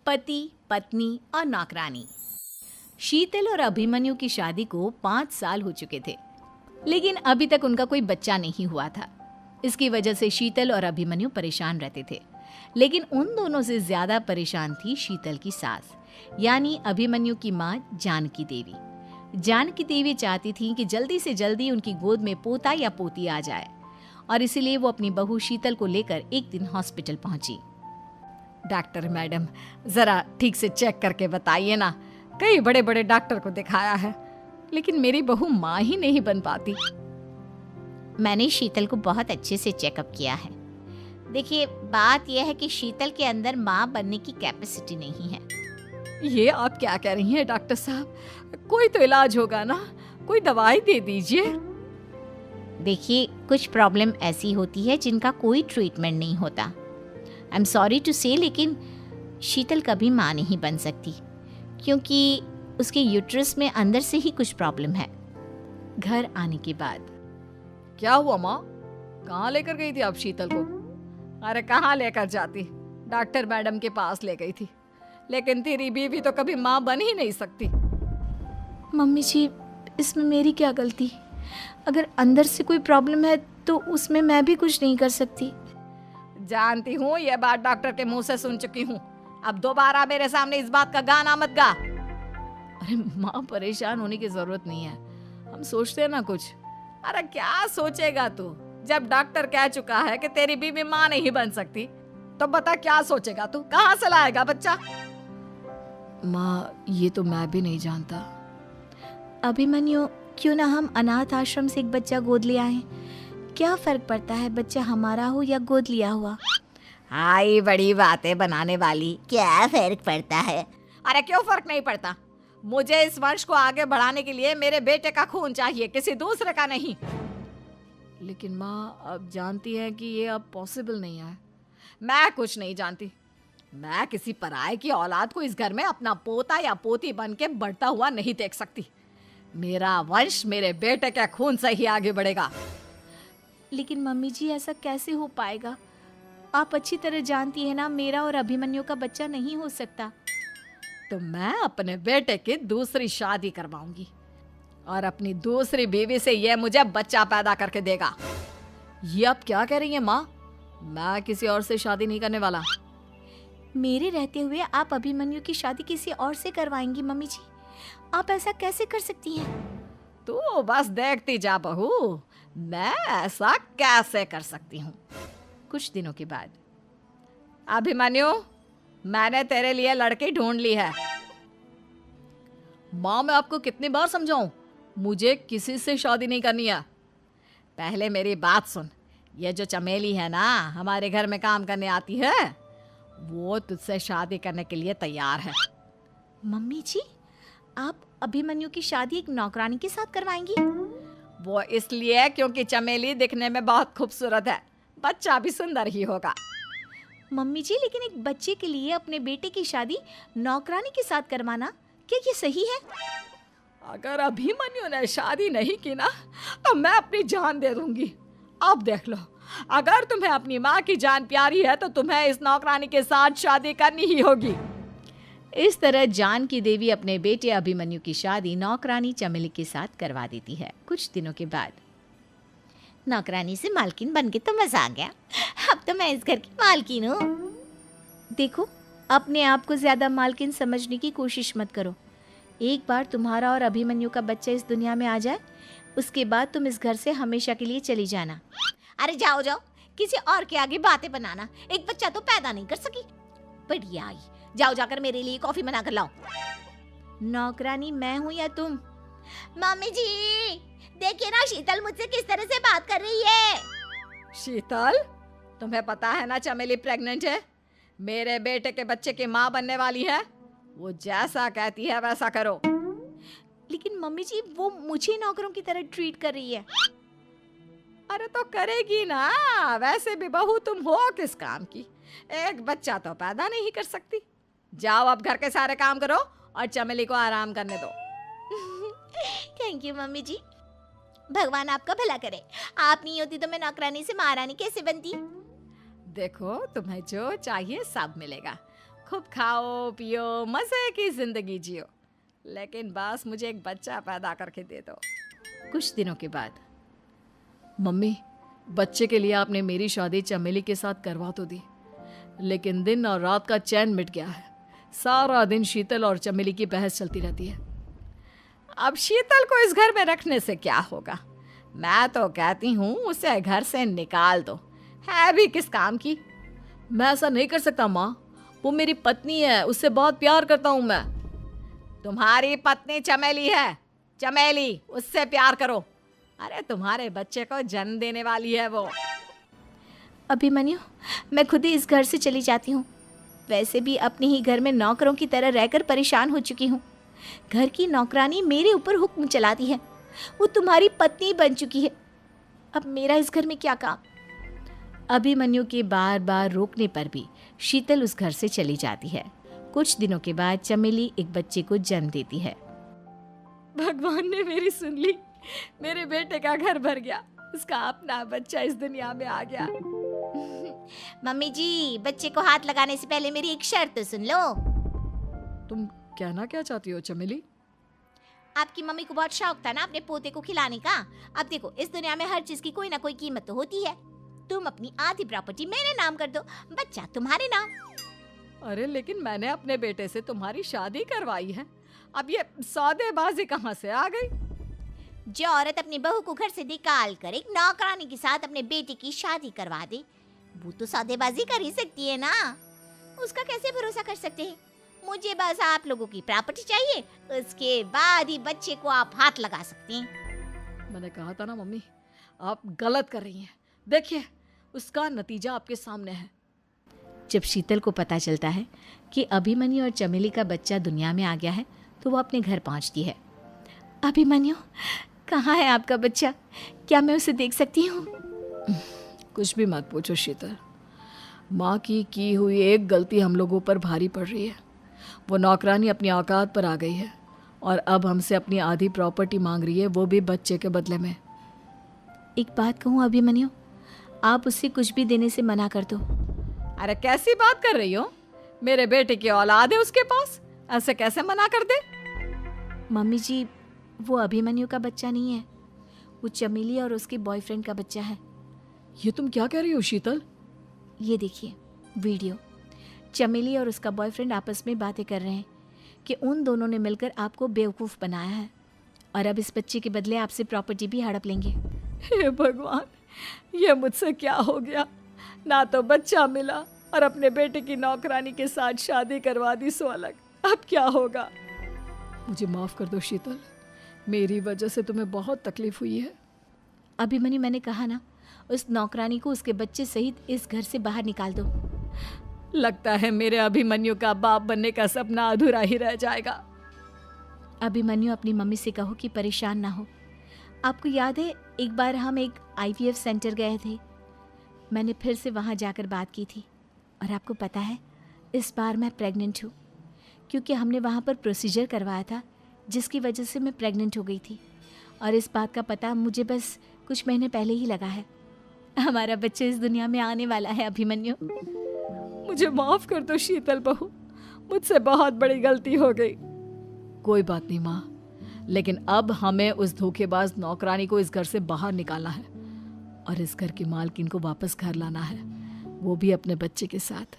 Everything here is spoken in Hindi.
पति, पत्नी और नौकरानी। शीतल और अभिमन्यु की शादी को 5 साल हो चुके थे, लेकिन अभी तक उनका कोई बच्चा नहीं हुआ था। इसकी वजह से शीतल और अभिमन्यु परेशान रहते थे, लेकिन उन दोनों से ज्यादा परेशान थी शीतल की सास, यानी अभिमन्यु की माँ जानकी देवी। जानकी देवी चाहती थी कि जल्दी से जल्दी उनकी गोद में पोता या पोती आ जाए, और इसीलिए वो अपनी बहू शीतल को लेकर एक दिन हॉस्पिटल पहुंची। डॉक्टर मैडम, जरा ठीक से चेक करके बताइए ना। कई बड़े बड़े डॉक्टर को दिखाया है, लेकिन मेरी बहू माँ ही नहीं बन पाती। मैंने शीतल को बहुत अच्छे से चेकअप किया है। देखिए, बात यह है कि शीतल के अंदर माँ बनने की कैपेसिटी नहीं है। ये आप क्या कह रही हैं डॉक्टर साहब? कोई तो इलाज होगा ना, कोई दवाई दे दीजिए। देखिए, कुछ प्रॉब्लम ऐसी होती है जिनका कोई ट्रीटमेंट नहीं होता। आई एम सॉरी टू से, लेकिन शीतल कभी माँ नहीं बन सकती, क्योंकि उसके यूट्रस में अंदर से ही कुछ प्रॉब्लम है। घर आने के बाद क्या हुआ माँ? कहाँ लेकर गई थी आप शीतल को? अरे कहाँ लेकर जाती, डॉक्टर मैडम के पास ले गई थी, लेकिन तेरी बीवी तो कभी माँ बन ही नहीं सकती। मम्मी जी, इसमें मेरी क्या गलती? अगर अंदर से कोई प्रॉब्लम है तो उसमें मैं भी कुछ नहीं कर सकती। जानती हूँ, ये बात डॉक्टर के मुंह से सुन चुकी हूँ। अब दोबारा मेरे सामने इस बात का गाना मत गा। अरे माँ, परेशान होने की जरूरत नहीं है, हम सोचते हैं ना कुछ। अरे क्या सोचेगा तू? जब डॉक्टर कह चुका है कि तेरी बीवी माँ नहीं बन सकती, तो बता क्या सोचेगा तू? कहाँ से लाएगा बच्चा? माँ, ये तो मैं भी नहीं जानता। अभिमन्यु, क्यों ना हम अनाथ आश्रम से एक बच्चा गोद ले आए? क्या फर्क पड़ता है बच्चा हमारा हो या गोद लिया हुआ? हाय, बड़ी बातें बनाने वाली। क्या फर्क पड़ता है? अरे क्यों फर्क नहीं पड़ता? मुझे इस वंश को आगे बढ़ाने के लिए मेरे बेटे का खून चाहिए, किसी दूसरे का नहीं। लेकिन माँ, आप जानती हैं कि ये अब पॉसिबल नहीं है। मैं कुछ नहीं जानती। मैं किसी पराये की औलाद को इस घर में अपना पोता या पोती बन के बढ़ता हुआ नहीं देख सकती। मेरा वंश मेरे बेटे के खून से ही आगे बढ़ेगा। लेकिन मम्मी जी, ऐसा कैसे हो पाएगा? आप अच्छी तरह जानती है ना, मेरा और अभिमन्यु का बच्चा नहीं हो सकता। तो मैं अपने बेटे की दूसरी शादी करवाऊंगी, और अपनी दूसरी बीवी से ये मुझे बच्चा पैदा करके देगा। ये आप क्या कह रही हैं माँ? मैं किसी और से शादी नहीं करने वाला। मेरे रहते हुए आप अभिमन्यु की शादी किसी और से करवाएंगी? मम्मी जी, आप ऐसा कैसे कर सकती हैं? तू बस देखती जा बहू, मैं ऐसा कैसे कर सकती हूँ। कुछ दिनों के बाद, अभिमन्यु, मैंने तेरे लिए लड़की ढूंढ ली है। माँ, मैं आपको कितनी बार समझाऊं, मुझे किसी से शादी नहीं करनी है। पहले मेरी बात सुन। ये जो चमेली है ना, हमारे घर में काम करने आती है, वो तुझसे शादी करने के लिए तैयार है। मम्मी जी, आप अभिमन्यु की शादी एक नौकरानी के साथ करवाएंगी? वो इसलिए क्योंकि चमेली दिखने में बहुत खूबसूरत है, बच्चा भी सुंदर ही होगा। मम्मी जी, लेकिन एक बच्चे के लिए अपने बेटे की शादी नौकरानी के साथ करवाना, क्या ये सही है? अगर अभिमन्यु ने शादी नहीं की ना, तो मैं अपनी जान दे दूंगी। अब देख लो, अगर तुम्हें अपनी माँ की जान प्यारी है तो तुम्हें इस नौकरानी के साथ शादी करनी ही होगी। इस तरह जानकी देवी अपने बेटे अभिमन्यु की शादी नौकरानी चमेली के साथ करवा देती है। कुछ दिनों के बाद, नौकरानी से मालकिन बन के तो मजा आ गया। अब तो मैं इस घर की मालकिन हूँ। देखो, अपने आप को ज्यादा मालकिन समझने की कोशिश मत करो। एक बार तुम्हारा और अभिमन्यु का बच्चा इस दुनिया में आ जाए, उसके बाद तुम इस घर से हमेशा के लिए चली जाना। अरे जाओ जाओ, किसी और के आगे बातें बनाना। एक बच्चा तो पैदा नहीं कर सकी, बढ़िया आई। जाओ, जाकर मेरे लिए कॉफी बना कर लाओ। नौकरानी मैं हूँ या तुम? मम्मी जी, देखिए ना शीतल मुझसे किस तरह से बात कर रही है। शीतल, तुम्हें पता है ना चमेली प्रेग्नेंट है, मेरे बेटे के बच्चे की माँ बनने वाली है। वो जैसा कहती है वैसा करो। लेकिन मम्मी जी, वो मुझे नौकरों की तरह ट्रीट कर रही है। अरे तो करेगी ना, वैसे भी बहू तुम हो किस काम की? एक बच्चा तो पैदा नहीं कर सकती। जाओ, अब घर के सारे काम करो और चमेली को आराम करने दो। थैंक यू मम्मी जी, भगवान आपका भला करे। आप नहीं होती तो मैं नौकरानी से महारानी कैसे बनती? देखो, तुम्हें जो चाहिए सब मिलेगा, खूब खाओ पियो, मजे की जिंदगी जियो, लेकिन बस मुझे एक बच्चा पैदा करके दे दो। कुछ दिनों के बाद, मम्मी, बच्चे के लिए आपने मेरी शादी चमेली के साथ करवा तो दी, लेकिन दिन और रात का चैन मिट गया है। सारा दिन शीतल और चमेली की बहस चलती रहती है। अब शीतल को इस घर में रखने से क्या होगा? मैं तो कहती हूँ उसे घर से निकाल दो, है भी किस काम की। मैं ऐसा नहीं कर सकता माँ, वो मेरी पत्नी है, उससे बहुत प्यार करता हूँ मैं। तुम्हारी पत्नी चमेली है, चमेली, उससे प्यार करो। अरे तुम्हारे बच्चे को जन्म देने वाली है वो। अभिमन्यु, मैं खुद ही इस घर से चली जाती हूँ। वैसे भी अपने ही घर में नौकरों की तरह रहकर परेशान हो चुकी हूँ। घर की नौकरानी मेरे ऊपर हुक्म चलाती है, वो तुम्हारी पत्नी बन चुकी है। अब मेरा इस घर में क्या काम? अभिमन्यु के बार बार रोकने पर भी शीतल उस घर से चली जाती है। कुछ दिनों के बाद चमेली एक बच्चे को जन्म देती है। भगवान ने मेरी सुन ली, मेरे बेटे का घर भर गया, उसका अपना बच्चा इस दुनिया में आ गया। मम्मी जी, बच्चे को हाथ लगाने से पहले मेरी एक शर्त तो सुन लो। तुम कहना क्या चाहती हो चमेली? आपकी मम्मी को बहुत शौक था ना अपने पोते को खिलाने का। अब देखो, इस दुनिया में हर चीज की कोई ना कोई कीमत तो होती है। तुम अपनी आधी प्रॉपर्टी मेरे नाम कर दो, बच्चा तुम्हारे नाम। अरे लेकिन मैंने अपने बेटे से तुम्हारी शादी करवाई है, अब ये सौदेबाजी कहाँ से आ गई? जो औरत अपनी बहू को घर से निकाल कर एक नौकरानी के साथ अपने बेटे की शादी करवा दे, वो तो सौदेबाजी कर ही सकती है ना। उसका कैसे भरोसा कर सकते हैं? मुझे बस आप लोगों की प्रॉपर्टी चाहिए, उसके बाद ही बच्चे को आप हाथ लगा सकते हैं। मैंने कहा था ना मम्मी, आप गलत कर रही हैं। देखिए, उसका नतीजा आपके सामने है। जब शीतल को पता चलता है कि अभिमन्यु और चमेली का बच्चा दुनिया में आ गया है, तो वो अपने घर पहुंचती है। अभिमन्यु, कहाँ है आपका बच्चा? क्या मैं उसे देख सकती हूँ? कुछ भी मत पूछो शीतल, माँ की हुई एक गलती हम लोगों पर भारी पड़ रही है। वो नौकरानी अपनी औकात पर आ गई है और अब हमसे अपनी आधी प्रॉपर्टी मांग रही है, वो भी बच्चे के बदले में। एक बात कहूँ अभिमन्यु, आप उससे कुछ भी देने से मना कर दो। अरे कैसी बात कर रही हो? मेरे बेटे की औलाद है उसके पास, ऐसे कैसे मना कर दे? मम्मी जी, वो अभिमन्यु का बच्चा नहीं है, वो चमेली और उसके बॉयफ्रेंड का बच्चा है। ये तुम क्या कह रही हो शीतल? ये देखिए वीडियो, चमेली और उसका बॉयफ्रेंड आपस में बातें कर रहे हैं कि उन दोनों ने मिलकर आपको बेवकूफ़ बनाया है और अब इस बच्चे के बदले आपसे प्रॉपर्टी भी हड़प लेंगे। हे भगवान, ये मुझसे क्या हो गया? ना तो बच्चा मिला और अपने बेटे की नौकरानी के साथ शादी करवा दी सो अलग। अब क्या होगा? मुझे माफ़ कर दो शीतल, मेरी वजह से तुम्हें बहुत तकलीफ हुई है। अभिमन्यु, मैंने कहा ना, उस नौकरानी को उसके बच्चे सहित इस घर से बाहर निकाल दो। लगता है मेरे अभिमन्यु का बाप बनने का सपना अधूरा ही रह जाएगा। अभिमन्यु, अपनी मम्मी से कहो कि परेशान ना हो। आपको याद है एक बार हम एक IVF सेंटर गए थे, मैंने फिर से वहाँ जाकर बात की थी और आपको पता है इस बार मैं प्रेग्नेंट हूँ, क्योंकि हमने वहाँ पर प्रोसीजर करवाया था जिसकी वजह से मैं प्रेग्नेंट हो गई थी और इस बात का पता मुझे बस कुछ महीने पहले ही लगा है। हमारा बच्चा इस दुनिया में आने वाला है अभिमन्यु। मुझे माफ कर दो शीतल बहू, मुझसे बहुत बड़ी गलती हो गई। कोई बात नहीं माँ, लेकिन अब हमें उस धोखेबाज नौकरानी को इस घर से बाहर निकालना है और इस घर की मालकिन को वापस घर लाना है, वो भी अपने बच्चे के साथ।